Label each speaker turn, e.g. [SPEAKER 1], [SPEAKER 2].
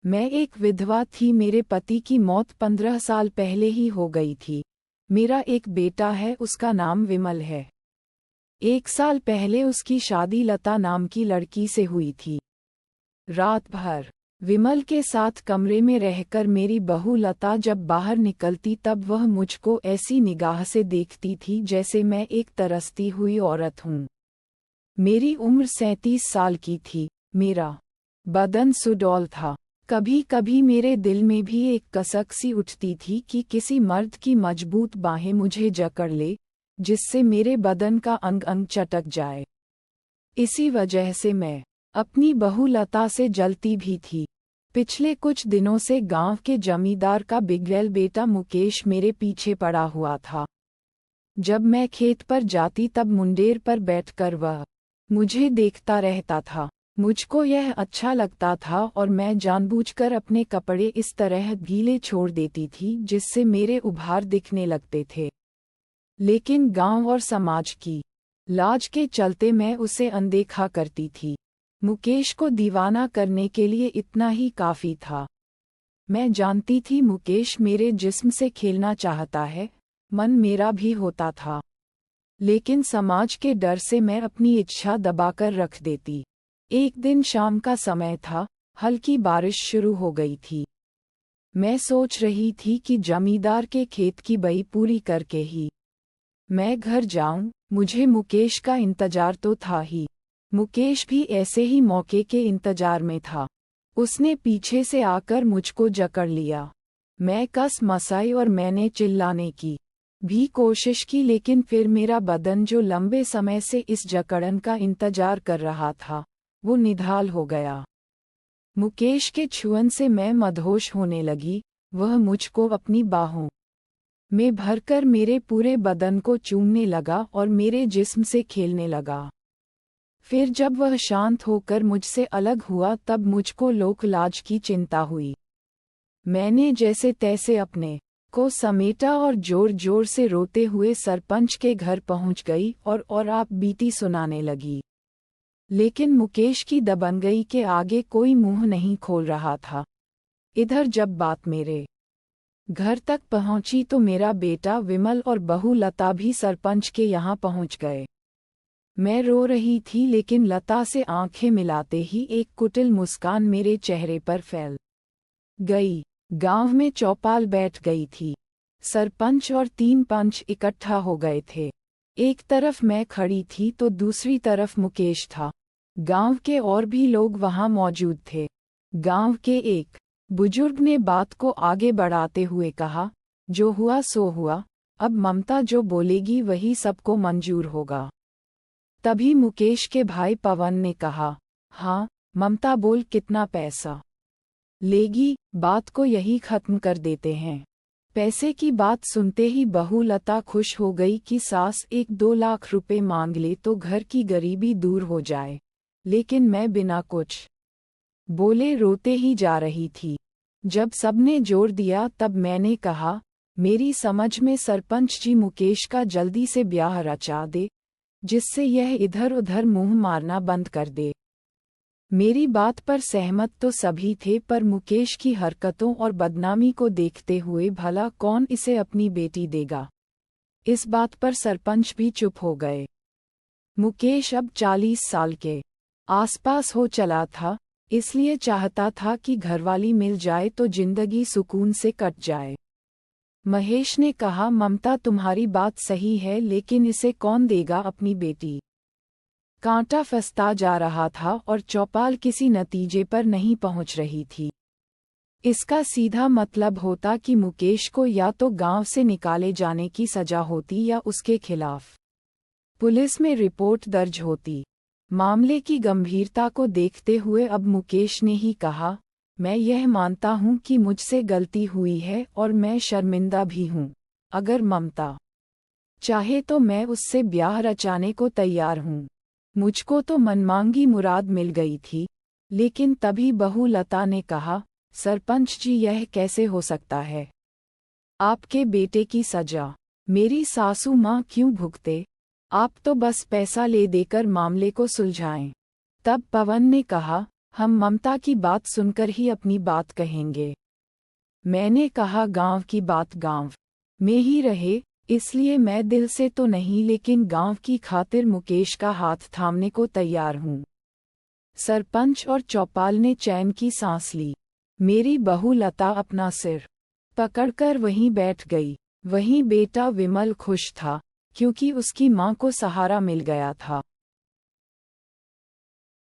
[SPEAKER 1] मैं एक विधवा थी। मेरे पति की मौत 15 साल पहले ही हो गई थी। मेरा एक बेटा है, उसका नाम विमल है। 1 साल पहले उसकी शादी लता नाम की लड़की से हुई थी। रात भर विमल के साथ कमरे में रहकर मेरी बहू लता जब बाहर निकलती तब वह मुझको ऐसी निगाह से देखती थी जैसे मैं एक तरसती हुई औरत हूँ। मेरी उम्र 37 साल की थी। मेरा बदन सुडौल था। कभी कभी मेरे दिल में भी एक कसक सी उठती थी कि किसी मर्द की मजबूत बाहें मुझे जकड़ ले, जिससे मेरे बदन का अंग अंग चटक जाए। इसी वजह से मैं अपनी बहू लता से जलती भी थी। पिछले कुछ दिनों से गांव के जमींदार का बिगड़ैल बेटा मुकेश मेरे पीछे पड़ा हुआ था। जब मैं खेत पर जाती तब मुंडेर पर बैठकर वह मुझे देखता रहता था। मुझको यह अच्छा लगता था और मैं जानबूझकर अपने कपड़े इस तरह गीले छोड़ देती थी जिससे मेरे उभार दिखने लगते थे। लेकिन गांव और समाज की लाज के चलते मैं उसे अनदेखा करती थी। मुकेश को दीवाना करने के लिए इतना ही काफ़ी था। मैं जानती थी मुकेश मेरे जिस्म से खेलना चाहता है, मन मेरा भी होता था। लेकिन समाज के डर से मैं अपनी इच्छा दबाकर रख देती। एक दिन शाम का समय था, हल्की बारिश शुरू हो गई थी। मैं सोच रही थी कि जमींदार के खेत की बई पूरी करके ही मैं घर जाऊं। मुझे मुकेश का इंतजार तो था ही। मुकेश भी ऐसे ही मौके के इंतजार में था। उसने पीछे से आकर मुझको जकड़ लिया। मैं कस मसाई और मैंने चिल्लाने की भी कोशिश की, लेकिन फिर मेरा बदन जो लंबे समय से इस जकड़न का इंतजार कर रहा था, वो निढाल हो गया। मुकेश के छुअन से मैं मदहोश होने लगी। वह मुझको अपनी बाहों में भरकर मेरे पूरे बदन को चूमने लगा और मेरे जिस्म से खेलने लगा। फिर जब वह शांत होकर मुझसे अलग हुआ तब मुझको लोक लाज की चिंता हुई। मैंने जैसे तैसे अपने को समेटा और जोर जोर से रोते हुए सरपंच के घर पहुंच गई और आप बीती सुनाने लगी। लेकिन मुकेश की दबंगई के आगे कोई मुंह नहीं खोल रहा था। इधर जब बात मेरे घर तक पहुंची तो मेरा बेटा विमल और बहू लता भी सरपंच के यहाँ पहुंच गए। मैं रो रही थी, लेकिन लता से आंखें मिलाते ही एक कुटिल मुस्कान मेरे चेहरे पर फैल गई। गांव में चौपाल बैठ गई थी। सरपंच और 3 पंच इकट्ठा हो गए थे। एक तरफ मैं खड़ी थी तो दूसरी तरफ मुकेश था। गांव के और भी लोग वहां मौजूद थे। गांव के एक बुजुर्ग ने बात को आगे बढ़ाते हुए कहा, जो हुआ सो हुआ, अब ममता जो बोलेगी वही सबको मंजूर होगा। तभी मुकेश के भाई पवन ने कहा, हाँ ममता बोल, कितना पैसा लेगी, बात को यही खत्म कर देते हैं। पैसे की बात सुनते ही बहू लता खुश हो गई कि सास 1-2 लाख रुपए मांग ले तो घर की गरीबी दूर हो जाए। लेकिन मैं बिना कुछ बोले रोते ही जा रही थी। जब सबने जोर दिया तब मैंने कहा, मेरी समझ में सरपंच जी मुकेश का जल्दी से ब्याह रचा दे, जिससे यह इधर उधर मुंह मारना बंद कर दे। मेरी बात पर सहमत तो सभी थे, पर मुकेश की हरकतों और बदनामी को देखते हुए भला कौन इसे अपनी बेटी देगा। इस बात पर सरपंच भी चुप हो गए। मुकेश अब 40 साल के आसपास हो चला था, इसलिए चाहता था कि घरवाली मिल जाए तो जिंदगी सुकून से कट जाए। महेश ने कहा, ममता तुम्हारी बात सही है, लेकिन इसे कौन देगा अपनी बेटी। कांटा फंसता जा रहा था और चौपाल किसी नतीजे पर नहीं पहुंच रही थी। इसका सीधा मतलब होता कि मुकेश को या तो गांव से निकाले जाने की सजा होती या उसके खिलाफ पुलिस में रिपोर्ट दर्ज होती। मामले की गंभीरता को देखते हुए अब मुकेश ने ही कहा, मैं यह मानता हूं कि मुझसे गलती हुई है और मैं शर्मिंदा भी हूं। अगर ममता चाहे तो मैं उससे ब्याह रचाने को तैयार हूं। मुझको तो मनमांगी मुराद मिल गई थी। लेकिन तभी बहू लता ने कहा, सरपंच जी यह कैसे हो सकता है। आपके बेटे की सजा मेरी सासू माँ क्यों भुगते, आप तो बस पैसा ले देकर मामले को सुलझाएं। तब पवन ने कहा, हम ममता की बात सुनकर ही अपनी बात कहेंगे। मैंने कहा गांव की बात गांव में ही रहे, इसलिए मैं दिल से तो नहीं लेकिन गांव की खातिर मुकेश का हाथ थामने को तैयार हूँ। सरपंच और चौपाल ने चैन की सांस ली। मेरी बहू लता अपना सिर पकड़कर वहीं बैठ गई। वहीं बेटा विमल खुश था, क्योंकि उसकी मां को सहारा मिल गया था।